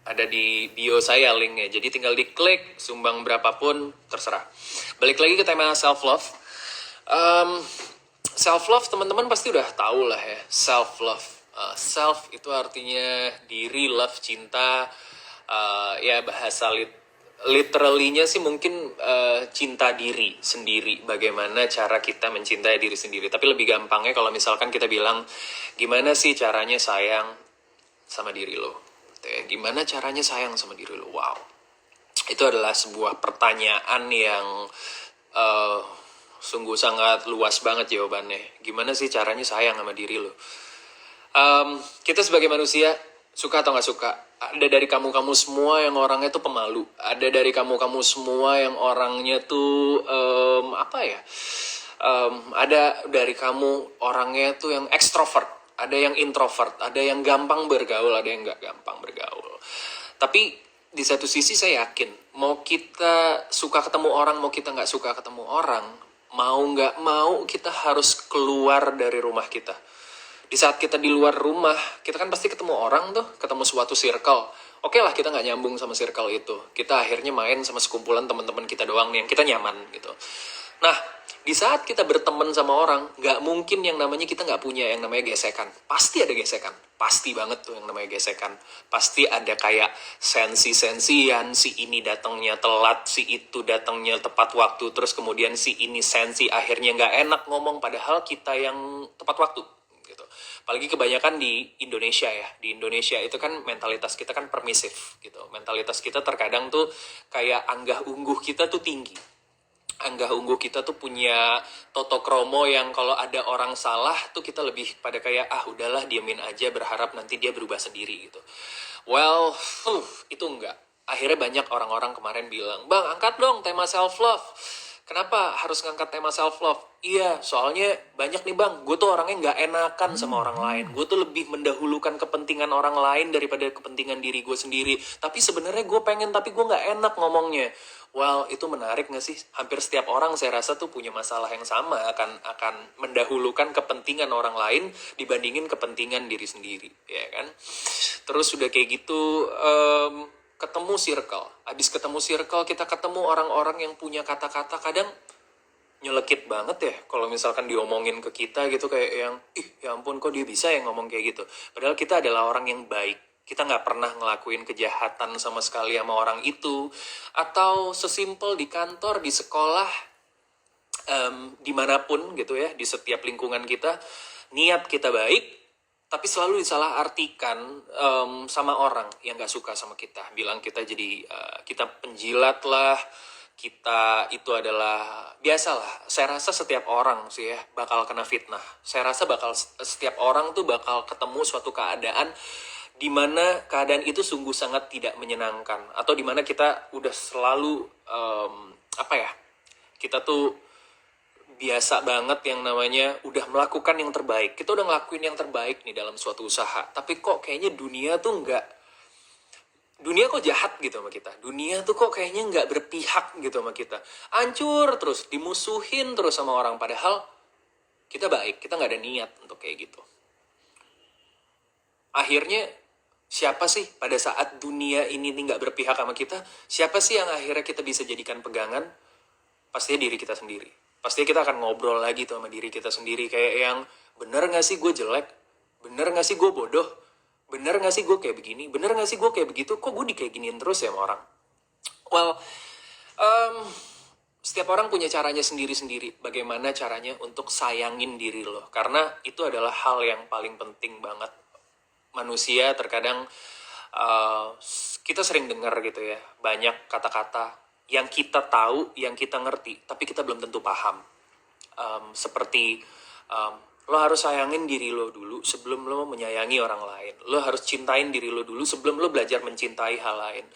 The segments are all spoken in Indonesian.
Ada di bio saya linknya. Jadi tinggal diklik, sumbang berapapun, terserah. Balik lagi ke tema self-love. Self-love teman-teman pasti udah tahu lah ya. Self-love. Self itu artinya diri, love, cinta. Ya bahasa literally-nya sih mungkin cinta diri sendiri. Bagaimana cara kita mencintai diri sendiri. Tapi lebih gampangnya kalau misalkan kita bilang, gimana sih caranya sayang sama diri lo? Gimana caranya sayang sama diri lo? Wow. Itu adalah sebuah pertanyaan yang uh, sungguh sangat luas banget jawabannya. Gimana sih caranya sayang sama diri lo? Kita sebagai manusia, suka atau nggak suka, ada dari kamu-kamu semua yang orangnya tuh pemalu. Ada dari kamu-kamu semua yang orangnya tuh, apa ya, ada dari kamu orangnya tuh yang ekstrovert. Ada yang introvert, ada yang gampang bergaul, ada yang nggak gampang bergaul. Tapi di satu sisi saya yakin, mau kita suka ketemu orang, mau kita nggak suka ketemu orang, mau nggak mau kita harus keluar dari rumah kita. Di saat kita di luar rumah, kita kan pasti ketemu orang tuh, ketemu suatu circle. Oke lah kita nggak nyambung sama circle itu. Kita akhirnya main sama sekumpulan teman-teman kita doang nih, yang kita nyaman gitu. Nah, di saat kita berteman sama orang, nggak mungkin yang namanya kita nggak punya yang namanya gesekan. Pasti ada gesekan. Pasti banget tuh yang namanya gesekan. Pasti ada kayak sensi-sensian, si ini datangnya telat, si itu datangnya tepat waktu, terus kemudian si ini sensi akhirnya nggak enak ngomong, padahal kita yang tepat waktu. Gitu. Apalagi kebanyakan di Indonesia ya. Di Indonesia itu kan mentalitas kita kan permisif gitu. Mentalitas kita terkadang tuh kayak anggah ungguh kita tuh tinggi. Anggah ungguh kita tuh punya toto kromo yang kalau ada orang salah tuh kita lebih pada kayak udahlah diemin aja berharap nanti dia berubah sendiri gitu. Well, itu enggak. Akhirnya banyak orang-orang kemarin bilang, "Bang, angkat dong tema self love." Kenapa harus ngangkat tema self love? Iya, soalnya banyak nih bang, gue tuh orangnya nggak enakan sama orang lain. Gue tuh lebih mendahulukan kepentingan orang lain daripada kepentingan diri gue sendiri. Tapi sebenarnya gue pengen, tapi gue nggak enak ngomongnya. Well, itu menarik nggak sih? Hampir setiap orang saya rasa tuh punya masalah yang sama, akan mendahulukan kepentingan orang lain dibandingin kepentingan diri sendiri, ya kan? Terus udah kayak gitu, ketemu circle. Abis ketemu circle, kita ketemu orang-orang yang punya kata-kata kadang nyelekit banget ya. Kalau misalkan diomongin ke kita gitu kayak yang, ya ampun kok dia bisa ya ngomong kayak gitu. Padahal kita adalah orang yang baik. Kita nggak pernah ngelakuin kejahatan sama sekali sama orang itu. Atau sesimpel di kantor, di sekolah, dimanapun gitu ya, di setiap lingkungan kita, niat kita baik, tapi selalu disalahartikan sama orang yang nggak suka sama kita. Bilang kita jadi, kita penjilat lah, kita itu adalah, biasalah, saya rasa setiap orang sih ya bakal kena fitnah. Saya rasa setiap orang tuh bakal ketemu suatu keadaan di mana keadaan itu sungguh sangat tidak menyenangkan, atau di mana kita udah selalu apa ya, kita tuh biasa banget yang namanya udah melakukan yang terbaik. Kita udah ngelakuin yang terbaik nih dalam suatu usaha, tapi kok kayaknya dunia tuh dunia kok jahat gitu sama kita. Dunia tuh kok kayaknya nggak berpihak gitu sama kita. Hancur terus, dimusuhin terus sama orang, padahal kita baik, kita nggak ada niat untuk kayak gitu. Akhirnya siapa sih pada saat dunia ini nggak berpihak sama kita, siapa sih yang akhirnya kita bisa jadikan pegangan? Pastinya diri kita sendiri. Pastinya kita akan ngobrol lagi tuh sama diri kita sendiri, kayak yang, bener gak sih gue jelek? Bener gak sih gue bodoh? Bener gak sih gue kayak begini? Bener gak sih gue kayak begitu? Kok gue kayak giniin terus ya sama orang? Well, setiap orang punya caranya sendiri-sendiri. Bagaimana caranya untuk sayangin diri lo. Karena itu adalah hal yang paling penting banget. Manusia terkadang, kita sering dengar gitu ya, banyak kata-kata yang kita tahu, yang kita ngerti, tapi kita belum tentu paham. Seperti, lo harus sayangin diri lo dulu sebelum lo menyayangi orang lain. Lo harus cintain diri lo dulu sebelum lo belajar mencintai hal lain.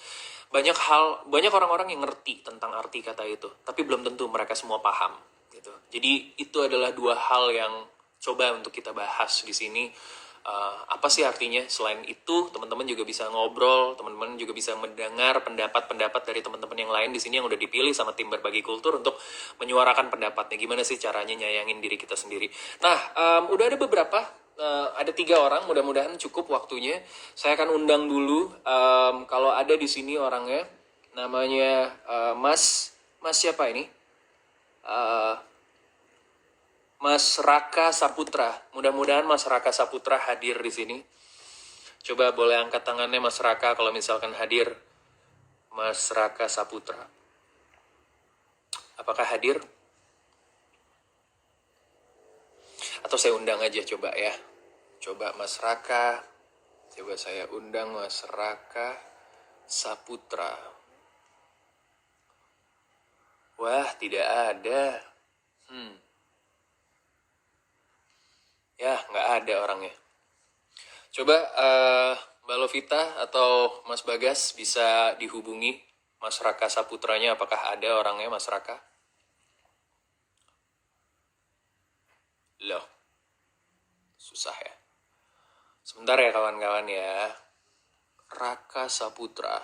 Banyak orang-orang yang ngerti tentang arti kata itu, tapi belum tentu mereka semua paham. Gitu. Jadi itu adalah dua hal yang coba untuk kita bahas di sini. Apa sih artinya? Selain itu, teman-teman juga bisa ngobrol, teman-teman juga bisa mendengar pendapat-pendapat dari teman-teman yang lain di sini yang udah dipilih sama tim Berbagi Kultur untuk menyuarakan pendapatnya. Gimana sih caranya nyayangin diri kita sendiri? Nah, udah ada beberapa ada 3 orang, mudah-mudahan cukup waktunya. Saya akan undang dulu kalau ada di sini orangnya, namanya Mas siapa ini? Eh, Mas Raka Saputra. Mudah-mudahan Mas Raka Saputra hadir di sini. Coba boleh angkat tangannya Mas Raka kalau misalkan hadir. Mas Raka Saputra. Apakah hadir? Atau saya undang aja coba ya. Coba Mas Raka. Coba saya undang Mas Raka Saputra. Wah, tidak ada. Ya, nggak ada orangnya. Coba Mbak Lovita atau Mas Bagas bisa dihubungi Mas Raka Saputranya. Apakah ada orangnya Mas Raka? Loh, susah ya. Sebentar ya kawan-kawan ya. Raka Saputra.